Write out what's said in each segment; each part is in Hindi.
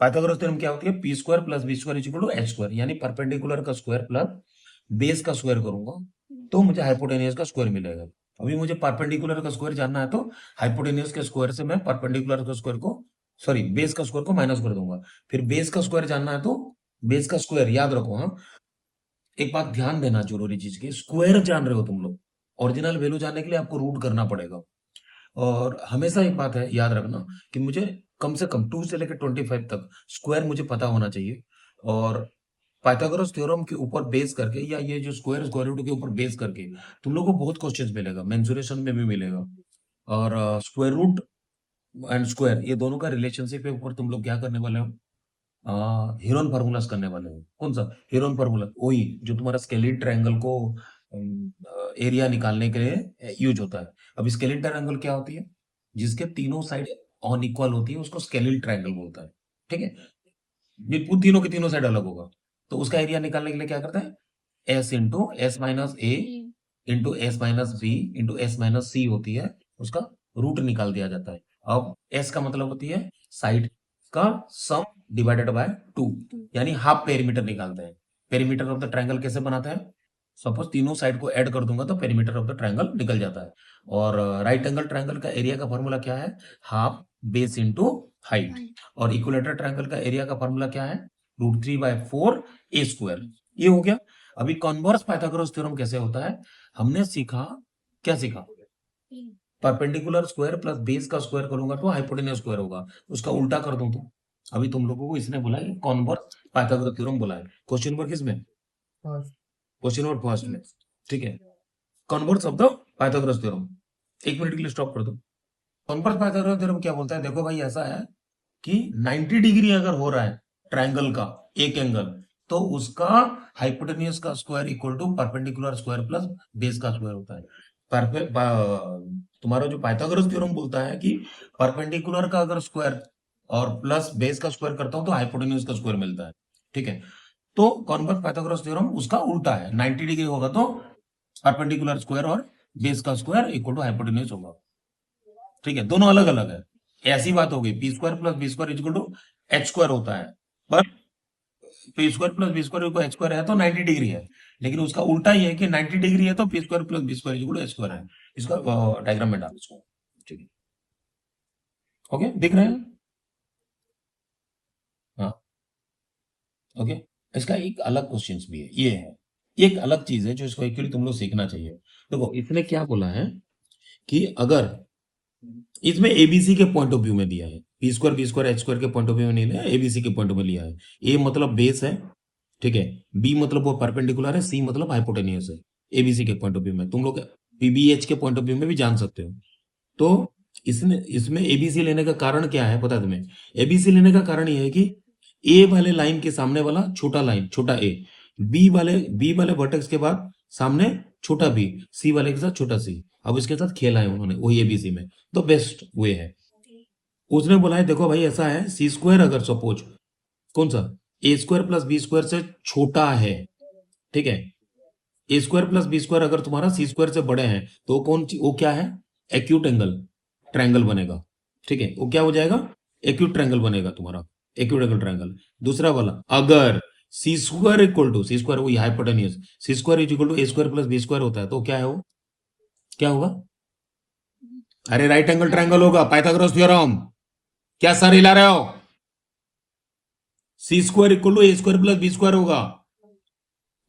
पाइथागोरस थ्योरम क्या होती है, P square plus B square equal to H square, यानी परपेंडिकुलर का स्क्वायर प्लस बेस का स्क्वायर करूंगा तो मुझे हाइपोटेनियस का स्क्वायर मिलेगा। अभी मुझे परपेंडिकुलर का स्क्वायर जानना है तो हाइपोटेनियस के स्क्वायर से मैं परपेंडिकुलर का स्क्वायर को सॉरी बेस का स्क्वायर को माइनस कर दूंगा। फिर बेस का स्क्वायर जानना है तो बेस का स्क्वायर याद रखो। हाँ, एक बात ध्यान देना जरूरी चीज की, स्क्वायर जान रहे हो तुम लोग, ओरिजिनल वैल्यू जानने के लिए आपको रूट करना पड़ेगा। और हमेशा एक बात है याद रखना कि मुझे कम से कम 2 से लेकर 25 तक स्क्वायर मुझे पता होना चाहिए। और पाइथागोरस थ्योरम के ऊपर बेस करके या ये जो स्क्वायर स्क्वायर रूट के ऊपर बेस करके तुम लोग को बहुत क्वेश्चंस मिलेगा, मेंसुरेशन में भी मिलेगा। और स्क्वायर रूट एंड स्क्वायर ये दोनों का रिलेशनशिप के ऊपर तुम लोग क्या करने वाले हो, हेरोन फार्मूलास करने वाले हो। कौन सा हेरोन फार्मूला, वही जो तुम्हारा स्केलिन ट्रायंगल को एरिया निकालने के लिए यूज होता है। अब स्केलिन ट्रायंगल क्या होती है, जिसके तीनों साइड अनइक्वल होती है उसको स्केलिन ट्रायंगल बोलता है। ठीक है, ये तीनों के तीनों साइड अलग होगा तो उसका एरिया निकालने के लिए क्या करता है, S into S minus A into S minus B into S minus C होती है, उसका रूट निकाल दिया जाता है। अब एस का मतलब होती है साइड का सम डिवाइडेड बाय 2, यानी हाफ पेरीमीटर निकालते हैं। पेरीमीटर ऑफ द ट्रायंगल कैसे बनाते हैं, सपोज तीनों साइड को ऐड कर दूंगा तो पेरीमीटर ऑफ द ट्रायंगल निकल जाता है। और राइट एंगल ट्रायंगल का एरिया का फॉर्मूला क्या है, हाफ बेस इंटू हाइट। और इक्विलेटरल ट्रायंगल का एरिया का फॉर्मूला क्या है, √3/4 ए स्क्वायर। ये हो गया। अभी कॉन्वर्स पाइथागोरस थ्योरम कैसे होता है, हमने सीखा, क्या सीखा, परपेंडिकुलर स्क्वायर प्लस बेस का स्क्वायर करूंगा तो हाइपोटेन्यूज स्क्वायर होगा, उसका उल्टा कर दूं तो। अभी तुम लोगों को इसने बोला है कॉन्वर्स पाइथागोरस थ्योरम बोला है। क्वेश्चन नंबर किसमें, क्वेश्चन नंबर फर्स्ट में। ठीक है, converse of the Pythagoras theorem. एक मिनट के लिए स्टॉप कर दो। कॉन्वर्स पाइथागोरस थ्योरम क्या बोलता है, देखो भाई ऐसा है कि 90 डिग्री अगर हो रहा है ट्रायंगल का एक एंगल तो उसका हाइपोटेन्यूज का square equal to perpendicular square plus base का स्क्वायर होता है। तुम्हारा जो पाइथागोरस थ्योरम बोलता है कि परपेंडिकुलर का अगर स्क्वायर और प्लस बेस का स्क्वायर करता हूं तो हाइपोटेन्यूज का स्क्वायर मिलता है। ठीक है, तो कॉन्वर्स पाइथागोरस थ्योरम उसका उल्टा है, 90 डिग्री होगा तो परपेंडिकुलर स्क्वायर और बेस का स्क्वायर इक्वल टू हाइपोटेन्यूज होगा। ठीक है, दोनों अलग अलग है। ऐसी बात हो गई, P square plus B square equal to H square होता है, पर P square plus B square equal H square है तो 90 डिग्री है, लेकिन उसका उल्टा ही है कि 90 डिग्री है तो P square plus B square equal to H square है। इसका डायग्राम में डाल इसको। ठीक है, ओके, दिख रहे हैं। हाँ, ओके। इसका एक अलग क्वेश्चन भी है, ये है एक अलग चीज है जो इसको एक्चुअली तुम लोग सीखना चाहिए। देखो इसने क्या बोला है कि अगर इसमें एबीसी के पॉइंट ऑफ व्यू में दिया है, P square B square H square के पॉइंट ऑफ व्यू में नहीं लिया, एबीसी के पॉइंट ऑफ व्यू लिया है। ए मतलब बेस है, ठीक है, बी मतलब वो परपेंडिकुलर है, सी मतलब हाइपोटेन्यूस है। एबीसी के पॉइंट ऑफ व्यू में तुम लोग पीबीएच के पॉइंट ऑफ व्यू में भी जान सकते हो। तो इसमें एबीसी लेने का कारण क्या है पता है तुम्हें, एबीसी लेने का कारण यह है कि ए वाले लाइन के सामने वाला छोटा लाइन छोटा ए, बी वाले वर्टेक्स के बाद सामने छोटा बी, सी वाले के साथ छोटा सी, अब इसके साथ खेला है उन्होंने वही एबीसी में, तो बेस्ट वे है। उसने बोला है देखो भाई ऐसा है, सी स्क्वायर अगर सपोज कौन सा ए स्क्वायर प्लस बी स्क्वायर से छोटा है, ठीक है, ए स्क्वायर प्लस बी स्क्वायर अगर तुम्हारा सी स्क्वायर से बड़े हैं तो वो क्या है, एक्यूट एंगल ट्रायंगल बनेगा। ठीक है, वो क्या हो जाएगा, एक्यूट ट्रायंगल बनेगा तुम्हारा, एक्यूट एंगल ट्रायंगल। दूसरा वाला अगर C square equal to, C square वही hypotenuse, C square equal to A square plus B square होता है तो क्या है वो, क्या होगा, अरे राइट एंगल ट्रायंगल होगा, पाइथागोरस थ्योरम। क्या सर हिला रहे हो, C square equal to A square plus B square होगा।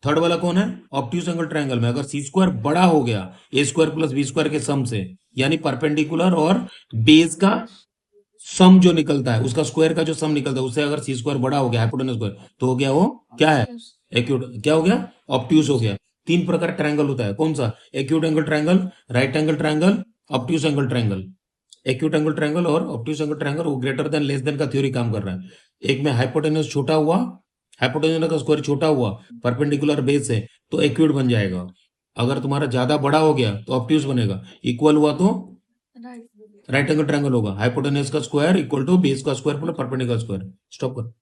थर्ड वाला कौन है, ऑब्ट्यूज एंगल ट्रायंगल में अगर सी स्क्वायर बड़ा हो गया ए स्क्वायर प्लस बी स्क्वायर के सम से, यानी परपेंडिकुलर और बेस का सम जो निकलता है उसका स्क्वायर का जो सम निकलता है उससे अगर सी स्क्वायर बड़ा हो गया हाइपोटेन्यूस स्क्वायर तो हो गया वो क्या है, एक्यूट, क्या हो गया, ऑब्ट्यूज हो गया। 3 प्रकार ट्रायंगल होता है, कौन सा, acute angle triangle, right angle triangle, obtuse angle triangle. Acute angle triangle और ऑब्ट्यूज एंगल ट्रायंगल वो ग्रेटर देन लेस देन का थ्योरी काम कर रहा है। एक में हाइपोटेन्यूस छोटा हुआ, हाइपोटेन्यूस का स्क्वायर छोटा हुआ, परपेंडिकुलर बेस है तो एक्यूट बन जाएगा। अगर तुम्हारा ज्यादा बड़ा हो गया तो ऑब्ट्यूज बनेगा, इक्वल हुआ तो राइट एंगल ट्रायंगल होगा, हाइपोटेन्यूस का स्क्वायर इक्वल टू बेस का square plus perpendicular square. Stop कर।